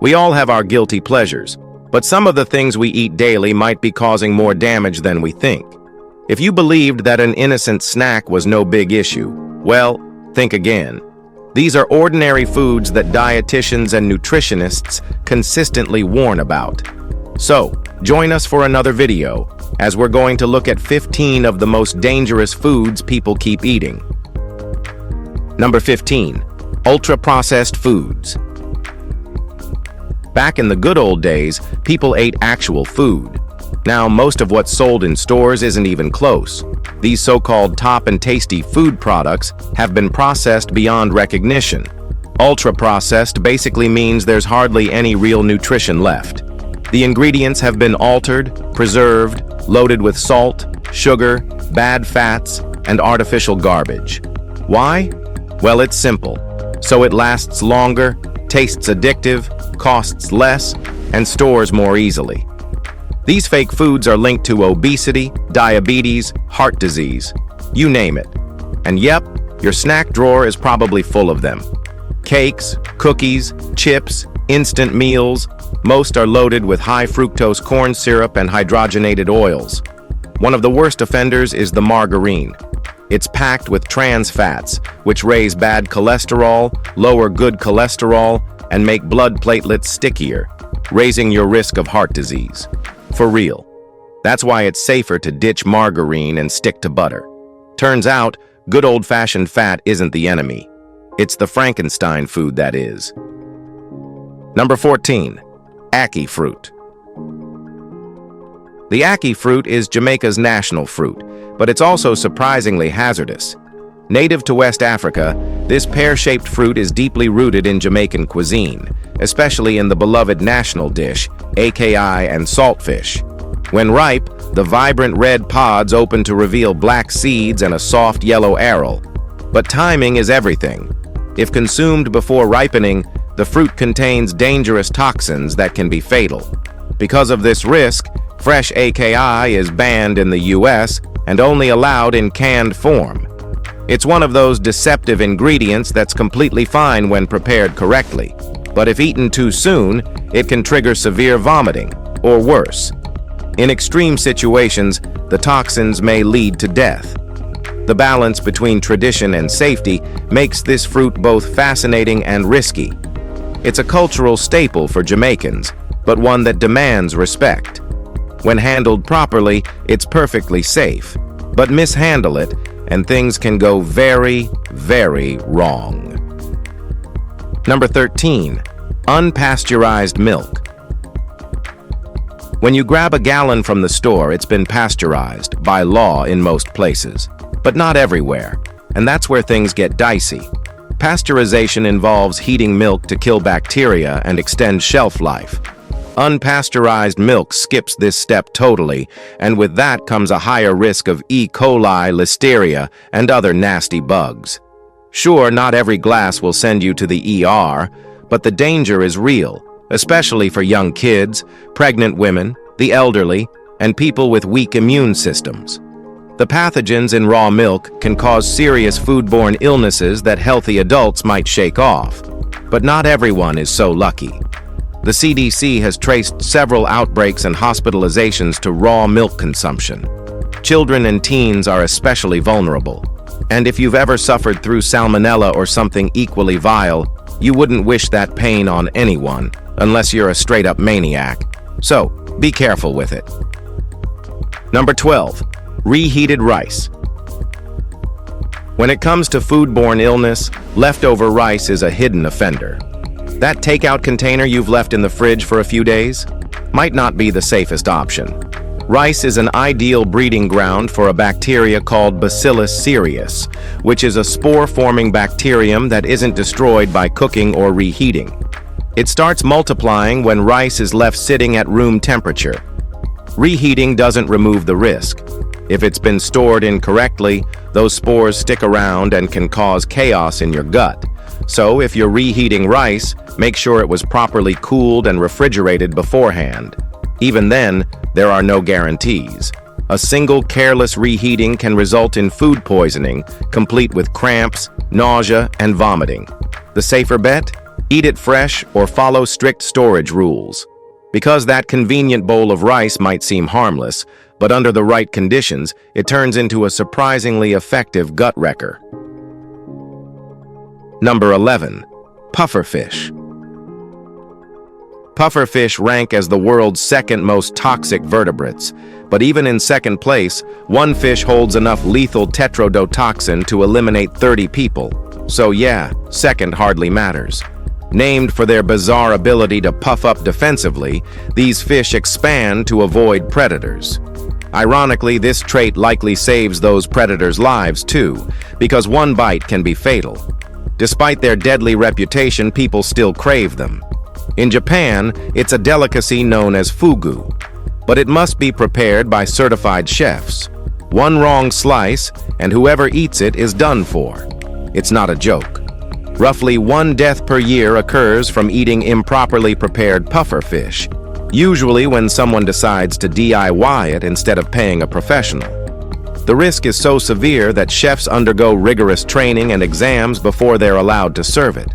We all have our guilty pleasures, but some of the things we eat daily might be causing more damage than we think. If you believed that an innocent snack was no big issue, well, think again. These are ordinary foods that dietitians and nutritionists consistently warn about. So, join us for another video, as we're going to look at 15 of the most dangerous foods people keep eating. Number 15. Ultra-processed foods. Back in the good old days, people ate actual food. Now, most of what's sold in stores isn't even close. These so-called top and tasty food products have been processed beyond recognition. Ultra-processed basically means there's hardly any real nutrition left. The ingredients have been altered, preserved, loaded with salt, sugar, bad fats, and artificial garbage. Why? Well, it's simple. So it lasts longer, tastes addictive, costs less, and stores more easily. These fake foods are linked to obesity, diabetes, heart disease, you name it. And yep, your snack drawer is probably full of them. Cakes, cookies, chips, instant meals, most are loaded with high fructose corn syrup and hydrogenated oils. One of the worst offenders is the margarine. It's packed with trans fats, which raise bad cholesterol, lower good cholesterol, and make blood platelets stickier, raising your risk of heart disease. For real. That's why it's safer to ditch margarine and stick to butter. Turns out, good old-fashioned fat isn't the enemy. It's the Frankenstein food that is. Number 14. Ackee fruit. The ackee fruit is Jamaica's national fruit, but it's also surprisingly hazardous. Native to West Africa, this pear-shaped fruit is deeply rooted in Jamaican cuisine, especially in the beloved national dish, AKI and saltfish. When ripe, the vibrant red pods open to reveal black seeds and a soft yellow aril. But timing is everything. If consumed before ripening, the fruit contains dangerous toxins that can be fatal. Because of this risk, fresh AKI is banned in the US and only allowed in canned form. It's one of those deceptive ingredients that's completely fine when prepared correctly, but if eaten too soon, it can trigger severe vomiting, or worse. In extreme situations, the toxins may lead to death. The balance between tradition and safety makes this fruit both fascinating and risky. It's a cultural staple for Jamaicans, but one that demands respect. When handled properly, it's perfectly safe, but mishandle it, and things can go very, very wrong. Number 13. Unpasteurized milk. When you grab a gallon from the store, it's been pasteurized, by law in most places, but not everywhere, and that's where things get dicey. Pasteurization involves heating milk to kill bacteria and extend shelf life. Unpasteurized milk skips this step totally, and with that comes a higher risk of E. coli, listeria, and other nasty bugs. Sure, not every glass will send you to the ER, but the danger is real, especially for young kids, pregnant women, the elderly, and people with weak immune systems. The pathogens in raw milk can cause serious foodborne illnesses that healthy adults might shake off, but not everyone is so lucky. The CDC has traced several outbreaks and hospitalizations to raw milk consumption. Children and teens are especially vulnerable. And if you've ever suffered through salmonella or something equally vile, you wouldn't wish that pain on anyone, unless you're a straight-up maniac. So, be careful with it. Number 12. Reheated rice. When it comes to foodborne illness, leftover rice is a hidden offender. That takeout container you've left in the fridge for a few days might not be the safest option. Rice is an ideal breeding ground for a bacteria called Bacillus cereus, which is a spore-forming bacterium that isn't destroyed by cooking or reheating. It starts multiplying when rice is left sitting at room temperature. Reheating doesn't remove the risk. If it's been stored incorrectly, those spores stick around and can cause chaos in your gut. So if you're reheating rice, make sure it was properly cooled and refrigerated beforehand. Even then, there are no guarantees. A single careless reheating can result in food poisoning, complete with cramps, nausea, and vomiting. The safer bet? Eat it fresh or follow strict storage rules. Because that convenient bowl of rice might seem harmless, but under the right conditions, it turns into a surprisingly effective gut wrecker. Number 11. Pufferfish. Pufferfish rank as the world's second most toxic vertebrates, but even in second place, one fish holds enough lethal tetrodotoxin to eliminate 30 people. So yeah, second hardly matters. Named for their bizarre ability to puff up defensively, these fish expand to avoid predators. Ironically, this trait likely saves those predators' lives too, because one bite can be fatal. Despite their deadly reputation, people still crave them. In Japan, it's a delicacy known as fugu, but it must be prepared by certified chefs. One wrong slice, and whoever eats it is done for. It's not a joke. Roughly 1 death per year occurs from eating improperly prepared pufferfish, usually when someone decides to DIY it instead of paying a professional. The risk is so severe that chefs undergo rigorous training and exams before they're allowed to serve it.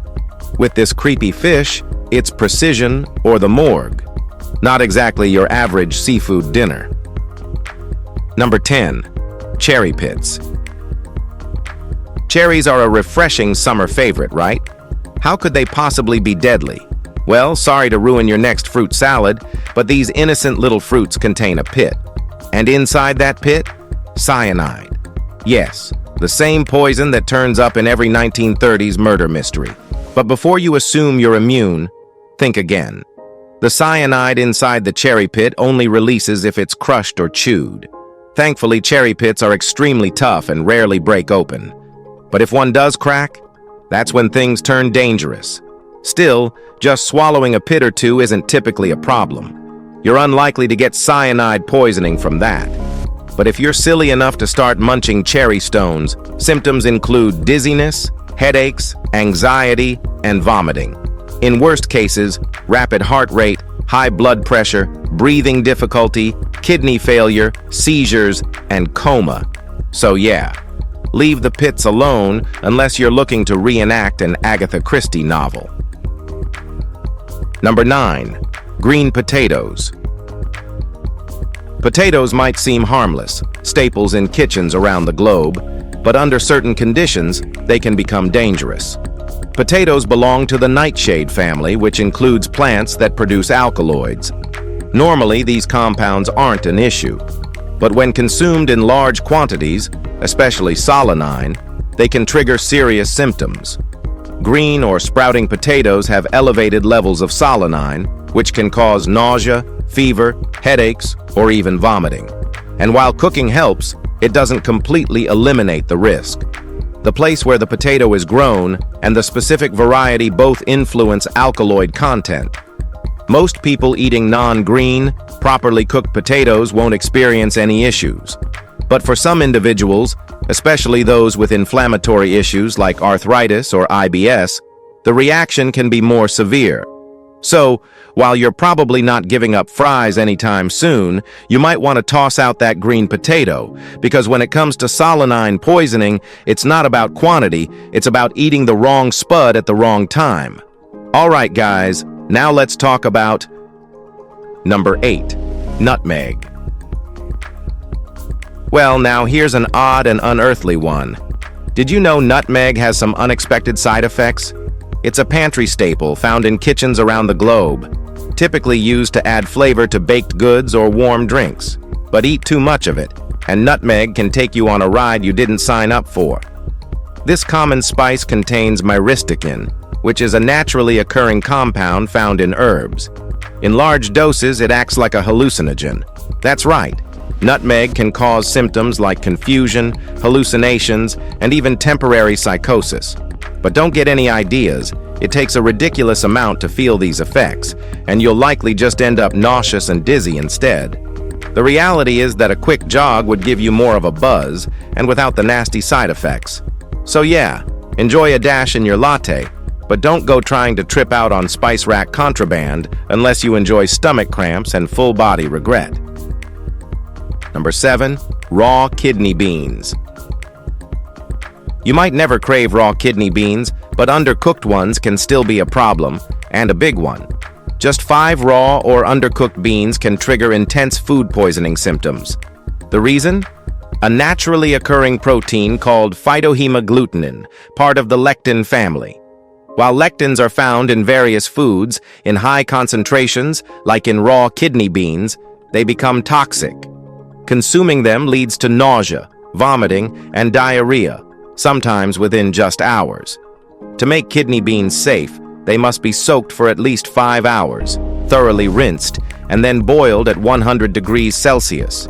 With this creepy fish, it's precision or the morgue. Not exactly your average seafood dinner. Number 10. Cherry pits. Cherries are a refreshing summer favorite, right? How could they possibly be deadly? Well, sorry to ruin your next fruit salad, but these innocent little fruits contain a pit. And inside that pit, cyanide. Yes, the same poison that turns up in every 1930s murder mystery. But before you assume you're immune, think again. The cyanide inside the cherry pit only releases if it's crushed or chewed. Thankfully, cherry pits are extremely tough and rarely break open. But if one does crack, that's when things turn dangerous. Still, just swallowing a pit or two isn't typically a problem. You're unlikely to get cyanide poisoning from that. But if you're silly enough to start munching cherry stones, symptoms include dizziness, headaches, anxiety, and vomiting. In worst cases, rapid heart rate, high blood pressure, breathing difficulty, kidney failure, seizures, and coma. So yeah, leave the pits alone unless you're looking to reenact an Agatha Christie novel. Number 9. Green potatoes. Potatoes might seem harmless, staples in kitchens around the globe, but under certain conditions, they can become dangerous. Potatoes belong to the nightshade family, which includes plants that produce alkaloids. Normally, these compounds aren't an issue, but when consumed in large quantities, especially solanine, they can trigger serious symptoms. Green or sprouting potatoes have elevated levels of solanine, which can cause nausea, fever, headaches, or even vomiting. And while cooking helps, it doesn't completely eliminate the risk. The place where the potato is grown and the specific variety both influence alkaloid content. Most people eating non-green, properly cooked potatoes won't experience any issues. But for some individuals, especially those with inflammatory issues like arthritis or IBS, the reaction can be more severe. So, while you're probably not giving up fries anytime soon, you might want to toss out that green potato, because when it comes to solanine poisoning, it's not about quantity, it's about eating the wrong spud at the wrong time. Alright guys, now let's talk about number 8. Nutmeg. Well, now here's an odd and unearthly one. Did you know nutmeg has some unexpected side effects? It's a pantry staple found in kitchens around the globe, typically used to add flavor to baked goods or warm drinks. But eat too much of it, and nutmeg can take you on a ride you didn't sign up for. This common spice contains myristicin, which is a naturally occurring compound found in herbs. In large doses, it acts like a hallucinogen. That's right. Nutmeg can cause symptoms like confusion, hallucinations, and even temporary psychosis. But don't get any ideas. It takes a ridiculous amount to feel these effects, and you'll likely just end up nauseous and dizzy instead. The reality is that a quick jog would give you more of a buzz, and without the nasty side effects. So yeah, enjoy a dash in your latte, but don't go trying to trip out on spice rack contraband unless you enjoy stomach cramps and full body regret. Number 7. Raw kidney beans. You might never crave raw kidney beans, but undercooked ones can still be a problem, and a big one. Just 5 raw or undercooked beans can trigger intense food poisoning symptoms. The reason? A naturally occurring protein called phytohemagglutinin, part of the lectin family. While lectins are found in various foods in high concentrations, like in raw kidney beans, they become toxic. Consuming them leads to nausea, vomiting, and diarrhea, sometimes within just hours. To make kidney beans safe, they must be soaked for at least 5 hours, thoroughly rinsed, and then boiled at 100 degrees Celsius.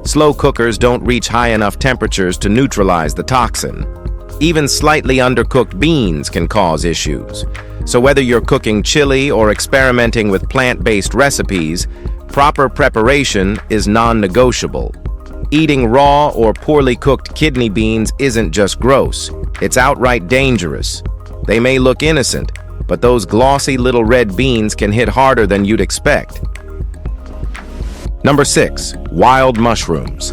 Slow cookers don't reach high enough temperatures to neutralize the toxin. Even slightly undercooked beans can cause issues. So whether you're cooking chili or experimenting with plant-based recipes, proper preparation is non-negotiable. Eating raw or poorly cooked kidney beans isn't just gross, it's outright dangerous. They may look innocent, but those glossy little red beans can hit harder than you'd expect. Number 6. Wild mushrooms.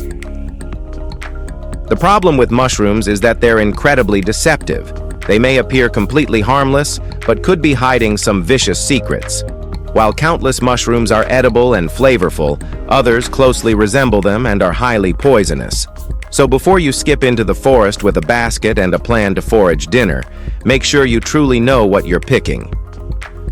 The problem with mushrooms is that they're incredibly deceptive. They may appear completely harmless, but could be hiding some vicious secrets. While countless mushrooms are edible and flavorful, others closely resemble them and are highly poisonous. So before you skip into the forest with a basket and a plan to forage dinner, make sure you truly know what you're picking.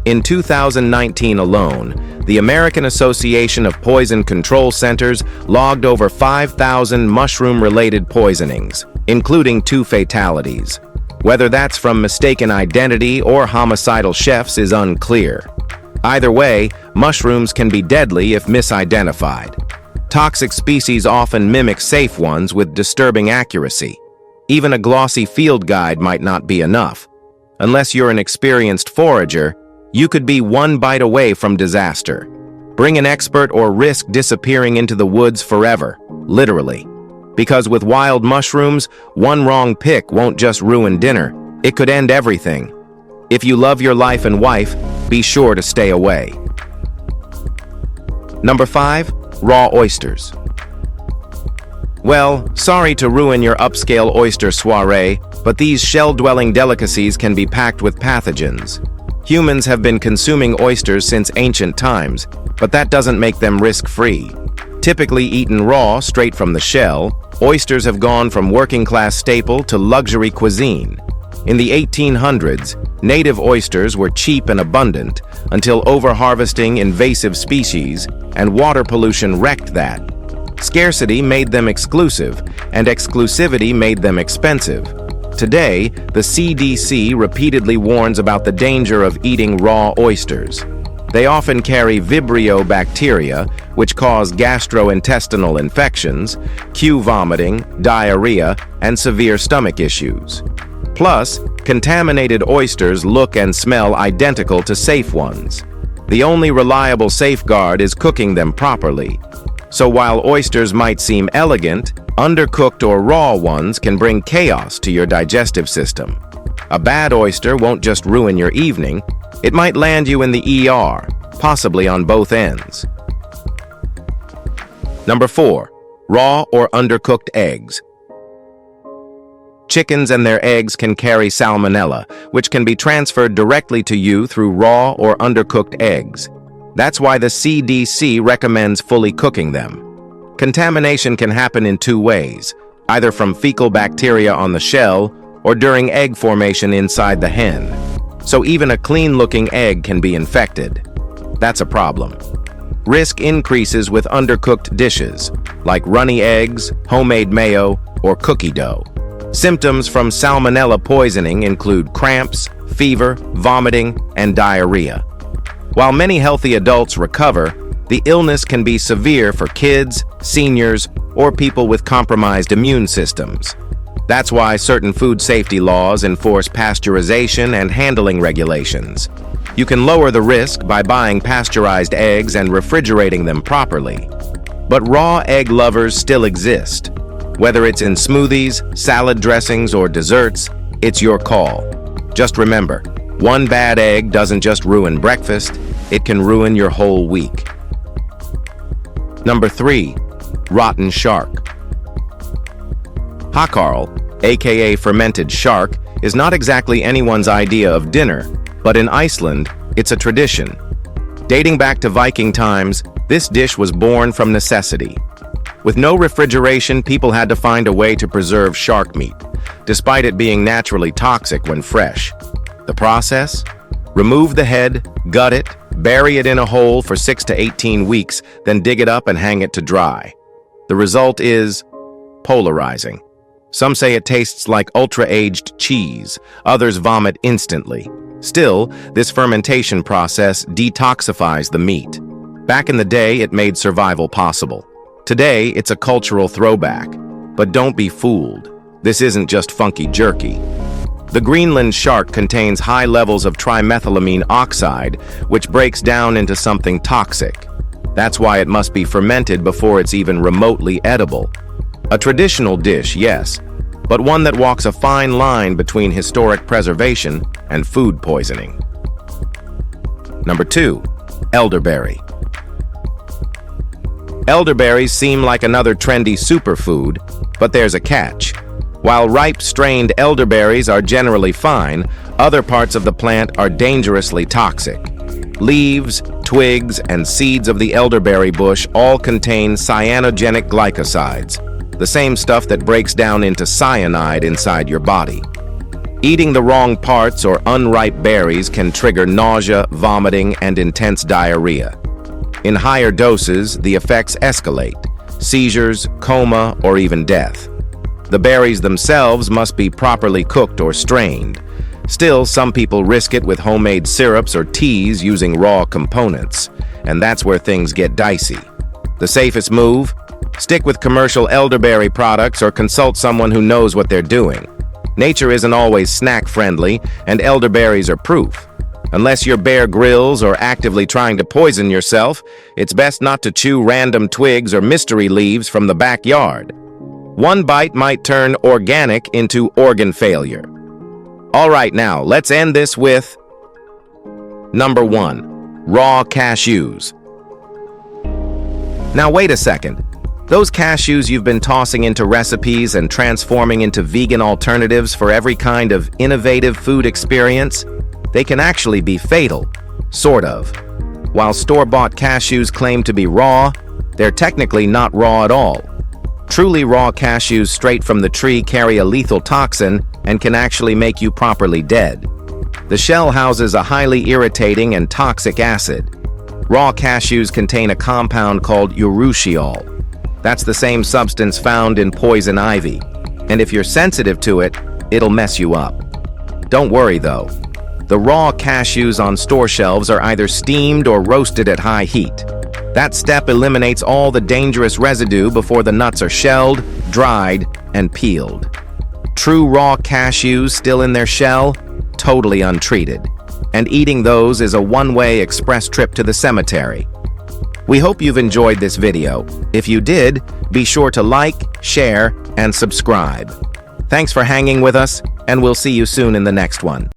In 2019 alone, the American Association of Poison Control Centers logged over 5,000 mushroom-related poisonings, including 2 fatalities. Whether that's from mistaken identity or homicidal chefs is unclear. Either way, mushrooms can be deadly if misidentified. Toxic species often mimic safe ones with disturbing accuracy. Even a glossy field guide might not be enough. Unless you're an experienced forager, you could be one bite away from disaster. Bring an expert or risk disappearing into the woods forever, literally. Because with wild mushrooms, one wrong pick won't just ruin dinner, it could end everything. If you love your life and wife, be sure to stay away. Number 5. Raw oysters. Well, sorry to ruin your upscale oyster soiree, but these shell-dwelling delicacies can be packed with pathogens. Humans have been consuming oysters since ancient times, but that doesn't make them risk-free. Typically eaten raw, straight from the shell, oysters have gone from working-class staple to luxury cuisine. In the 1800s, native oysters were cheap and abundant until over-harvesting invasive species and water pollution wrecked that. Scarcity made them exclusive, and exclusivity made them expensive. Today, the CDC repeatedly warns about the danger of eating raw oysters. They often carry Vibrio bacteria, which cause gastrointestinal infections, Q vomiting, diarrhea, and severe stomach issues. Plus, contaminated oysters look and smell identical to safe ones. The only reliable safeguard is cooking them properly. So while oysters might seem elegant, undercooked or raw ones can bring chaos to your digestive system. A bad oyster won't just ruin your evening, it might land you in the ER, possibly on both ends. Number 4. Raw or undercooked eggs. Chickens and their eggs can carry salmonella, which can be transferred directly to you through raw or undercooked eggs. That's why the CDC recommends fully cooking them. Contamination can happen in 2 ways, either from fecal bacteria on the shell or during egg formation inside the hen. So even a clean-looking egg can be infected. That's a problem. Risk increases with undercooked dishes, like runny eggs, homemade mayo, or cookie dough. Symptoms from salmonella poisoning include cramps, fever, vomiting, and diarrhea. While many healthy adults recover, the illness can be severe for kids, seniors, or people with compromised immune systems. That's why certain food safety laws enforce pasteurization and handling regulations. You can lower the risk by buying pasteurized eggs and refrigerating them properly. But raw egg lovers still exist. Whether it's in smoothies, salad dressings, or desserts, it's your call. Just remember, one bad egg doesn't just ruin breakfast, it can ruin your whole week. Number 3. Rotten shark. Hakarl, aka fermented shark, is not exactly anyone's idea of dinner, but in Iceland, it's a tradition. Dating back to Viking times, this dish was born from necessity. With no refrigeration, people had to find a way to preserve shark meat, despite it being naturally toxic when fresh. The process? Remove the head, gut it, bury it in a hole for 6 to 18 weeks, then dig it up and hang it to dry. The result is polarizing. Some say it tastes like ultra-aged cheese, others vomit instantly. Still, this fermentation process detoxifies the meat. Back in the day, it made survival possible. Today, it's a cultural throwback. But don't be fooled. This isn't just funky jerky. The Greenland shark contains high levels of trimethylamine oxide, which breaks down into something toxic. That's why it must be fermented before it's even remotely edible. A traditional dish, yes, but one that walks a fine line between historic preservation and food poisoning. Number 2. Elderberry. Elderberries seem like another trendy superfood, but there's a catch. While ripe strained elderberries are generally fine, other parts of the plant are dangerously toxic. Leaves, twigs, and seeds of the elderberry bush all contain cyanogenic glycosides, the same stuff that breaks down into cyanide inside your body. Eating the wrong parts or unripe berries can trigger nausea, vomiting, and intense diarrhea. In higher doses, the effects escalate: seizures, coma, or even death. The berries themselves must be properly cooked or strained. Still, some people risk it with homemade syrups or teas using raw components, and that's where things get dicey. The safest move? Stick with commercial elderberry products or consult someone who knows what they're doing. Nature isn't always snack-friendly, and elderberries are proof. Unless you're Bear Grylls or actively trying to poison yourself, it's best not to chew random twigs or mystery leaves from the backyard. One bite might turn organic into organ failure. All right, now, let's end this with Number 1. Raw cashews. Now wait a second. Those cashews you've been tossing into recipes and transforming into vegan alternatives for every kind of innovative food experience, they can actually be fatal, sort of. While store-bought cashews claim to be raw, they're technically not raw at all. Truly raw cashews straight from the tree carry a lethal toxin and can actually make you properly dead. The shell houses a highly irritating and toxic acid. Raw cashews contain a compound called urushiol. That's the same substance found in poison ivy, and if you're sensitive to it, it'll mess you up. Don't worry though. The raw cashews on store shelves are either steamed or roasted at high heat. That step eliminates all the dangerous residue before the nuts are shelled, dried, and peeled. True raw cashews still in their shell, totally untreated. And eating those is a one-way express trip to the cemetery. We hope you've enjoyed this video. If you did, be sure to like, share, and subscribe. Thanks for hanging with us, and we'll see you soon in the next one.